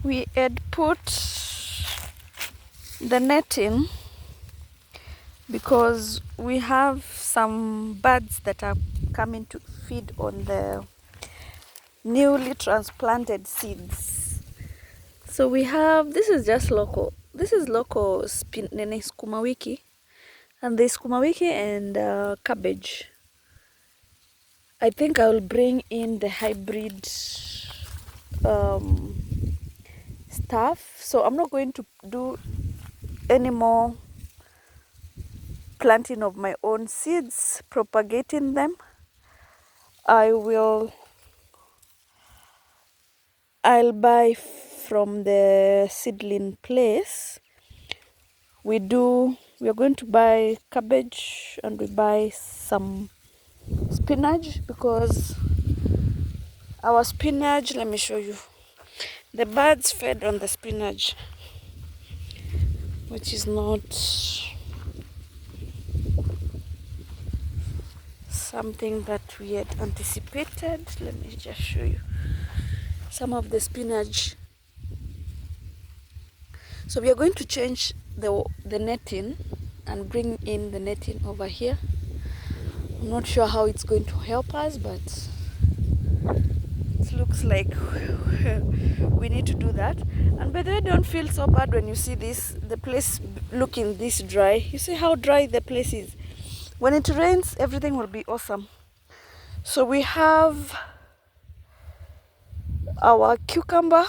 We had put the net in because we have some birds that are coming to feed on the newly transplanted seeds. So we have, this is just local, this is local sukuma wiki, and the sukuma wiki and cabbage. I think I will bring in the hybrid stuff, so I'm not going to do any more planting of my own seeds, propagating them. I'll buy from the seedling place. We are going to buy cabbage, and we buy some spinach, because our spinach, let me show you, the birds fed on the spinach, which is not something that we had anticipated. Let me just show you some of the spinach. So we are going to change the netting and bring in the netting over here. I'm not sure how it's going to help us, but it looks like we need to do that. And by the way, don't feel so bad when you see the place looking this dry. You see how dry the place is. When it rains, everything will be awesome. So we have our cucumber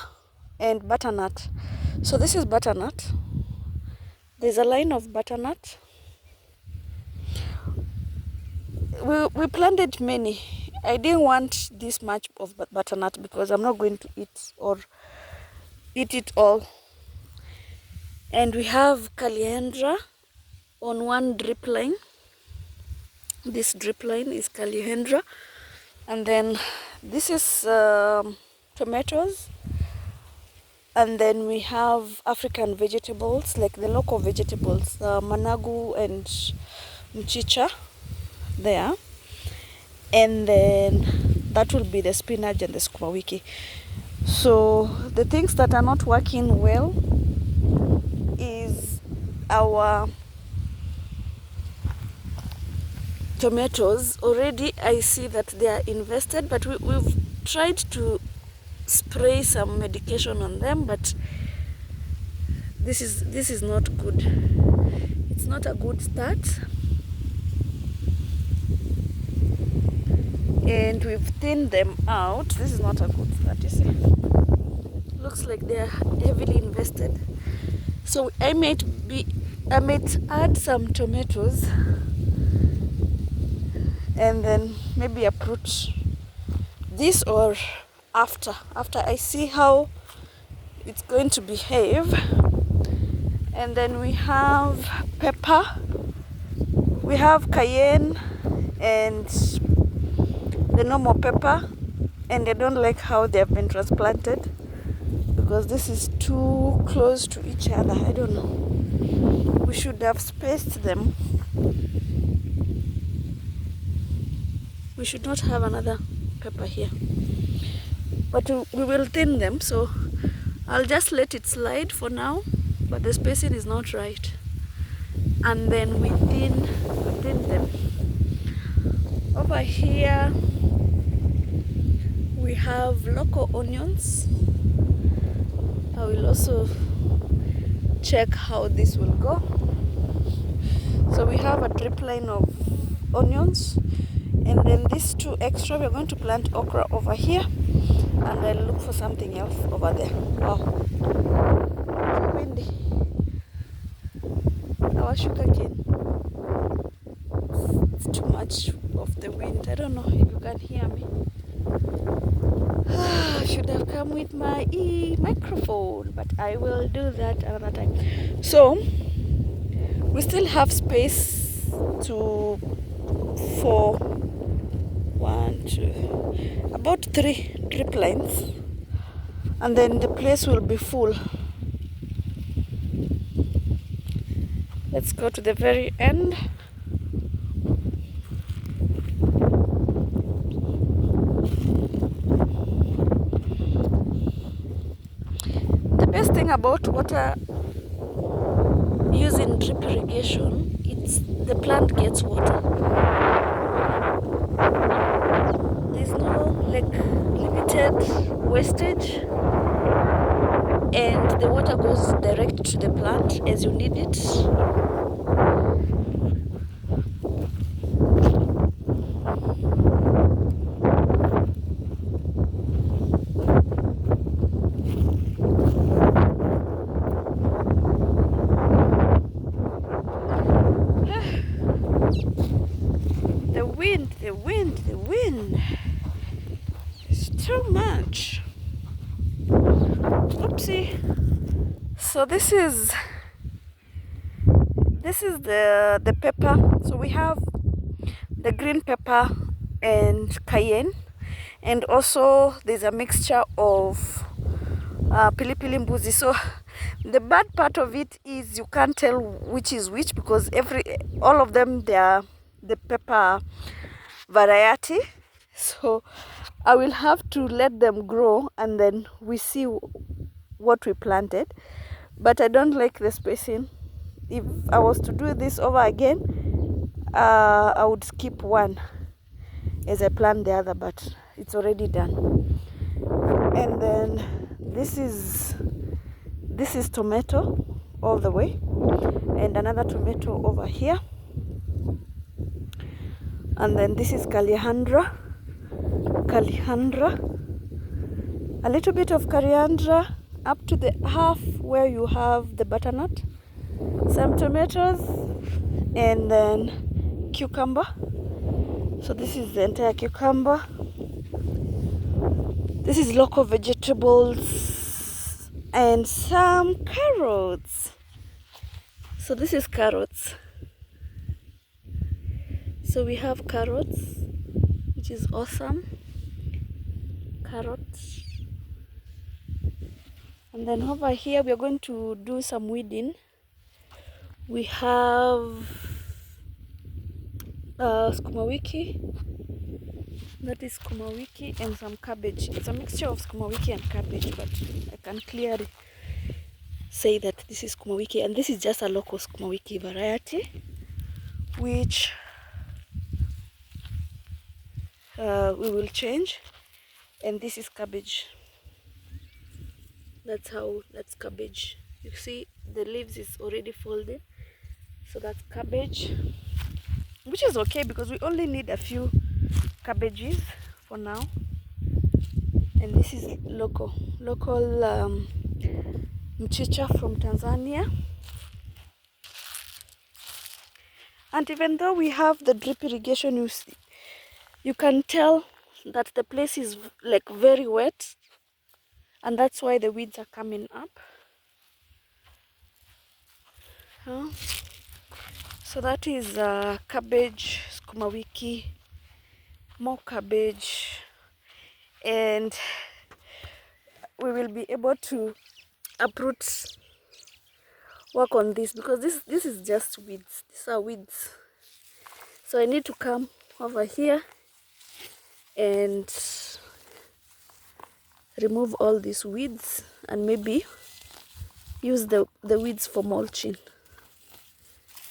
and butternut. So this is butternut. There's a line of butternut. We planted many. I didn't want this much of butternut because I'm not going to eat it all. And we have calyandra on one drip line. This drip line is calyandra. And then this is tomatoes. And then we have African vegetables, like the local vegetables, managu and mchicha there. And then that will be the spinach and the sukuma wiki. So the things that are not working well is our tomatoes. Already I see that they are invested, but we've tried to spray some medication on them, but this is not good. It's not a good start. And we've thinned them out. This is not a good start, you see. Looks like they are heavily invested. So I might add some tomatoes and then maybe uproot this, or after I see how it's going to behave. And then we have pepper, we have cayenne and the normal pepper, and I don't like how they have been transplanted because this is too close to each other. I don't know, we should have spaced them. We should not have another pepper here, but we will thin them. So I'll just let it slide for now, but the spacing is not right. And then we thin them. Over here we have local onions. I will also check how this will go. So we have a drip line of onions, and then these two extra, we're going to plant okra over here, and I'll look for something else over there. Wow, too windy. Our sugar cane, it's too much of the wind. I don't know if you can hear me. I should have come with my microphone, but I will do that another time. So we still have space for about 3 drip lines, and then the place will be full. Let's go to the very end. thing about water using drip irrigation, it's the plant gets water. There's no like limited wastage, and the water goes direct to the plant as you need it. The wind. It's too much. Oopsie. So this is the pepper. So we have the green pepper and cayenne, and also there's a mixture of pilipili mbuzi. So the bad part of it is you can't tell which is which, because all of them, they are the pepper variety. So I will have to let them grow and then we see what we planted. But I don't like the spacing. If I was to do this over again, I would skip one as I plant the other, but it's already done. And then this is tomato all the way, and another tomato over here. And then this is coriander, a little bit of coriander up to the half where you have the butternut, some tomatoes, and then cucumber. So this is the entire cucumber. This is local vegetables and some carrots. So this is carrots. So we have carrots, which is awesome. Carrots. And then over here we are going to do some weeding. We have sukuma wiki. That is sukuma wiki and some cabbage. It's a mixture of sukuma wiki and cabbage, but I can clearly say that this is sukuma wiki, and this is just a local sukuma wiki variety, which we will change. And this is cabbage. That's cabbage. You see the leaves is already folded, so that's cabbage, which is okay because we only need a few cabbages for now. And this is local mchicha from Tanzania. And even though we have the drip irrigation, you can tell that the place is like very wet, and that's why the weeds are coming up. So that is cabbage, sukuma wiki, more cabbage, and we will be able to uproot, work on this, because this is just weeds. These are weeds. So I need to come over here and remove all these weeds and maybe use the weeds for mulching.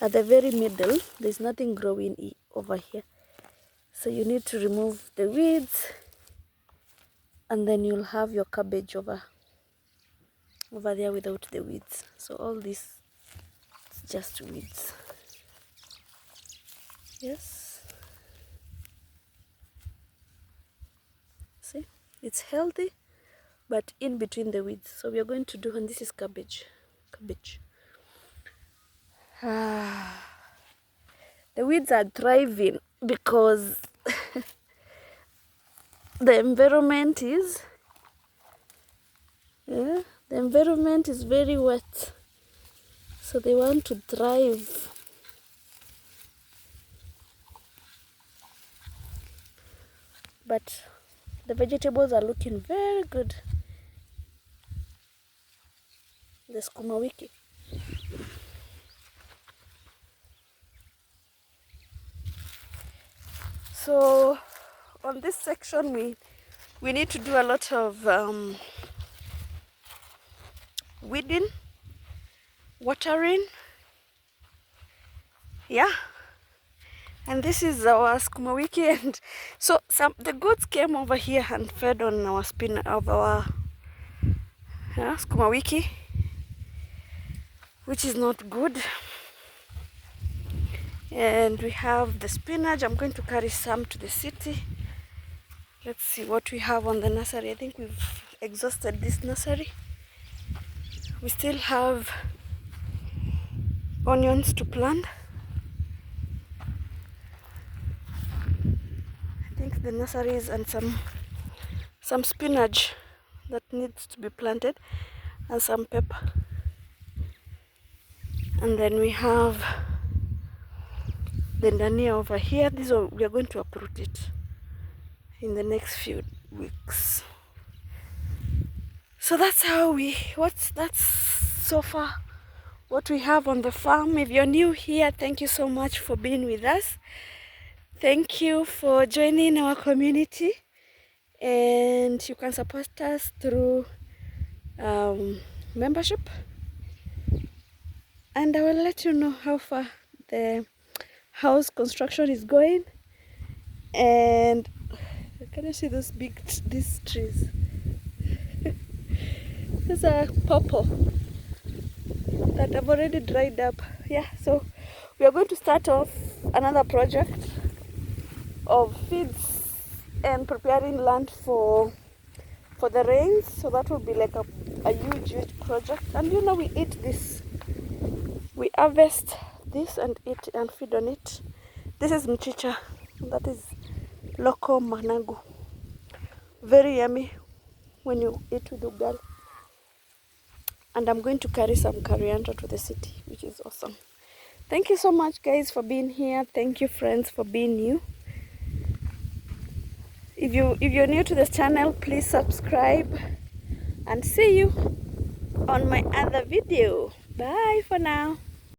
At the very middle, there's nothing growing over here, so you need to remove the weeds, and then you'll have your cabbage over there without the weeds. So all this is just weeds. Yes, see, it's healthy, but in between the weeds. So we are going to do, and this is cabbage. The weeds are thriving because the environment is very wet, so they want to thrive. But the vegetables are looking very good. The sukuma wiki. So on this section we need to do a lot of weeding, watering. Yeah. And this is our sukuma wiki, and so the goats came over here and fed on our sukuma wiki, which is not good. And we have the spinach. I'm going to carry some to the city. Let's see what we have on the nursery. I think we've exhausted this nursery. We still have onions to plant. I think the nurseries and some spinach that needs to be planted, and some pepper. And then we have the dania over here. We are going to uproot it in the next few weeks. So that's that's so far what we have on the farm. If you're new here, thank you so much for being with us. Thank you for joining our community, and you can support us through membership, and I will let you know how far the house construction is going. And can you see these trees? These are purple that have already dried up. Yeah, so we are going to start off another project of feeds and preparing land for the rains. So that will be like a huge project. And you know, we eat this, we harvest this and eat and feed on it. This is mchicha, that is local managu. Very yummy when you eat with ugali. And I'm going to carry some coriander to the city, which is awesome. Thank you so much, guys, for being here. Thank you, friends, for being new. If you're new to this channel, please subscribe, and see you on my other video. Bye for now.